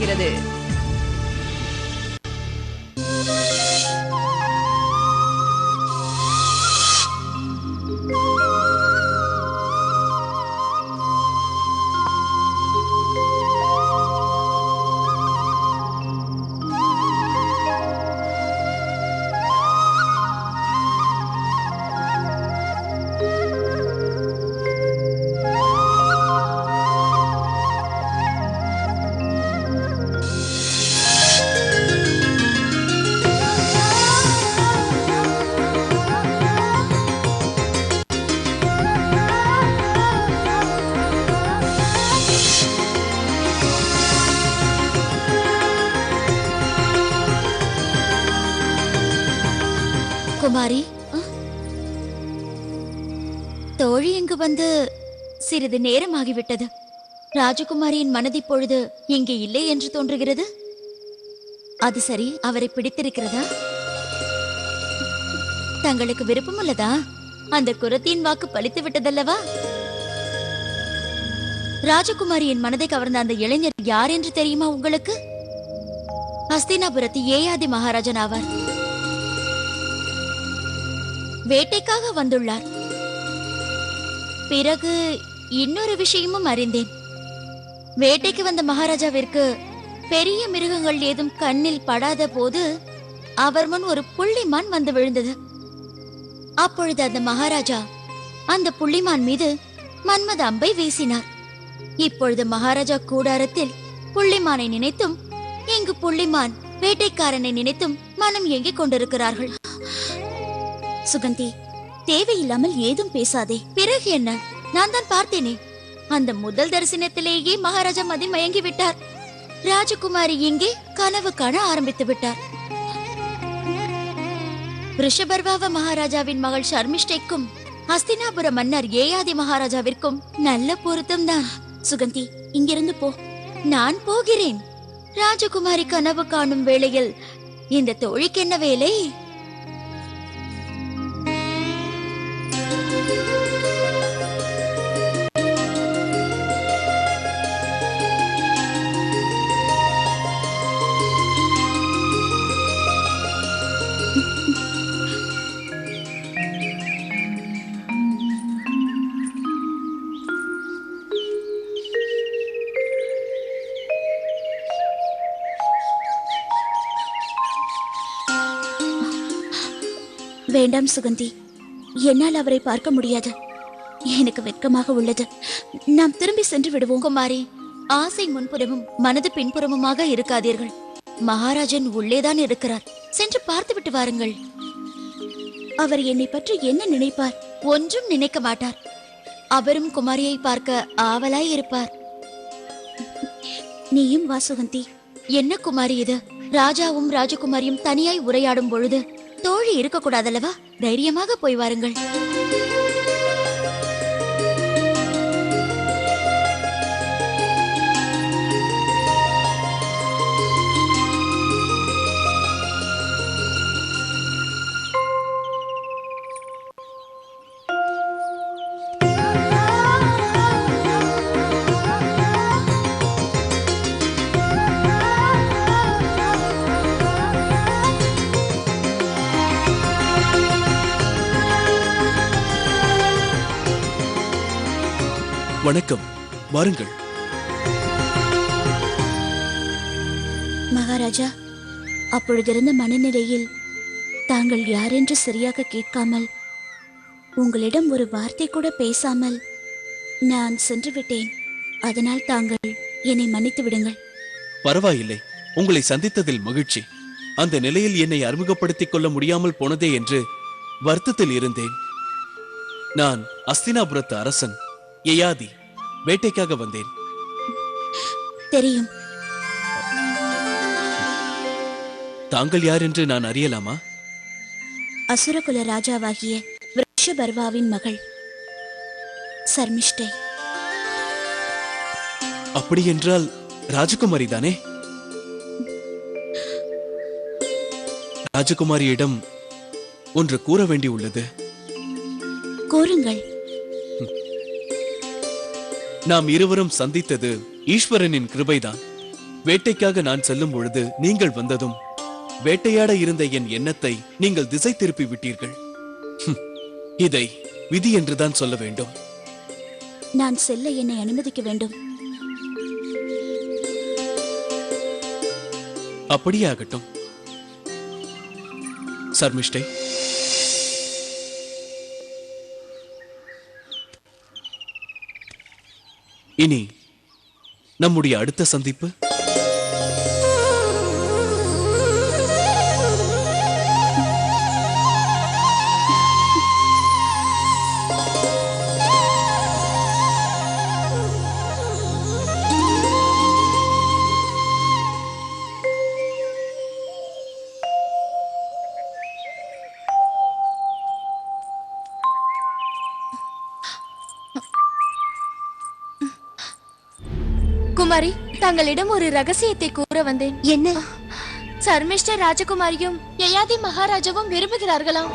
இருக்கிறது. குமாரி, தோழி இங்கு வந்து சிறிது நேரமாகிவிட்டது. ராஜகுமாரியின் மனதி பொழுது இங்கே இல்லை என்று தோன்றுகிறது. அது சரி, அவரை பிடித்திருக்கிறதா? தங்களுக்கு விருப்பம் உள்ளதா? அந்த குரத்தின் வாக்கு பலித்து விட்டதல்லவா? ராஜகுமாரியின் மனதை கவர்ந்த அந்த இளைஞர் யார் என்று தெரியுமா உங்களுக்கு? ஹஸ்தினாபுரத்து ஏயாதி மகாராஜன் ஆவார். வேட்டைக்காக வந்துள்ளார். பிறகு இன்னொரு விஷயமும் அறிந்தேன். வேட்டைக்கு வந்த மகாராஜாவிற்கு பெரிய மிருகங்கள் ஏதும் கண்ணில் படாத போது அவர் முன் ஒரு புள்ளிமான் வந்து விழுந்தது. அப்பொழுது அந்த மகாராஜா அந்த புள்ளிமான் மீது மன்மத அம்பை வீசினார். இப்பொழுது மகாராஜா கூடாரத்தில் புள்ளிமானை நினைத்தும் இங்கு புள்ளிமான் வேட்டைக்காரனை நினைத்தும் மனம் ஏங்கிக் கொண்டிருக்கிறார்கள். சுகந்தி, தேவையில்லாமல் ஏதும் பேசாதே. பிறகு என்ன? நான் தான் பார்த்தேனே, அந்த முதல் தரிசனத்திலேயே மகாராஜா மதி மயங்கி விட்டார். ராஜகுமாரி இங்கே கனவு காண ஆரம்பித்து விட்டார். ரிஷபர்வாவ மகாராஜாவின் மகள் ஷர்மிஷ்டைக்கும் ஹஸ்தினாபுர மன்னர் ஏயாதி மகாராஜாவிற்கும் நல்ல பொருத்தம் தான். சுகந்தி, இங்கிருந்து போ. நான் போகிறேன். ராஜகுமாரி கனவு காணும் வேளையில் இந்த தோழிக்கு என்ன வேலை? வேண்டாம் சுகந்தி, என்னால் அவரை பார்க்க முடியாது. எனக்கு வெட்கமாக உள்ளது. நாம் திரும்பி சென்று விடுவோம். குமாரி, ஆசை முன்புறமும் மனது பின்புறமுமாக இருக்காதீர்கள். மகாராஜன் உள்ளேதான் இருக்கிறார். சென்று பார்த்து விட்டு வாருங்கள். அவர் என்னை பற்றி என்ன நினைப்பார்? ஒன்றும் நினைக்க மாட்டார். அவரும் குமாரியை பார்க்க ஆவலாய் இருப்பார். நீயும் வா சுகந்தி. என்ன குமாரி இது? ராஜாவும் ராஜகுமாரியும் தனியாய் உரையாடும் பொழுது தோழி இருக்க கூடாதல்லவா? தைரியமாக போய் வாருங்கள். வணக்கம், வாருங்கள். மகாராஜா, அப்பொழுதிருந்த மனநிலையில் தாங்கள் யாரென்று சரியாக கேட்காமல், உங்களிடம் ஒரு வார்த்தை கூட பேசாமல் நான் சென்று விட்டேன். அதனால் தாங்கள் என்னை மன்னித்து விடுங்கள். பரவாயில்லை, உங்களை சந்தித்ததில் மகிழ்ச்சி. அந்த நிலையில் என்னை அறிமுகப்படுத்திக் கொள்ள முடியாமல் போனதே என்று வருத்தத்தில் இருந்தேன். நான் ஹஸ்தினாபுரத்து அரசன் யயாதி. வேட்டைக்காக வந்தேன். தெரியும். தாங்கள் யார் என்று நான் அறியலாமா? அசுரகுல ராஜாவாகிய ரிஷபர்வாவின் மகள் ஷர்மிஷ்டை. அப்படி என்றால் ராஜகுமாரி தானே? ராஜகுமாரியிடம் ஒன்று கூற வேண்டியுள்ளது. கூறுங்கள். நாம் இருவரும் சந்தித்தது ஈஸ்வரனின் கிருபைதான். வேட்டைக்காக நான் செல்லும் பொழுது நீங்கள் வந்ததும் வேட்டையாட இருந்த என் எண்ணத்தை நீங்கள் திசை திருப்பி விட்டீர்கள். இதை விதி என்றுதான் சொல்ல வேண்டும். நான் செல்ல என்னை அனுமதிக்க வேண்டும். அப்படியே ஆகட்டும். சர்மிஷ்டை, இனி நம்முடைய அடுத்த சந்திப்பு குமாரி, தங்களிடம் ஒரு ரகசியத்தை கூற வந்தேன். என்ன? சர்மிஷ்ட ராஜகுமாரியும் யயாதி மகாராஜாவும் விரும்புகிறார்களாம்.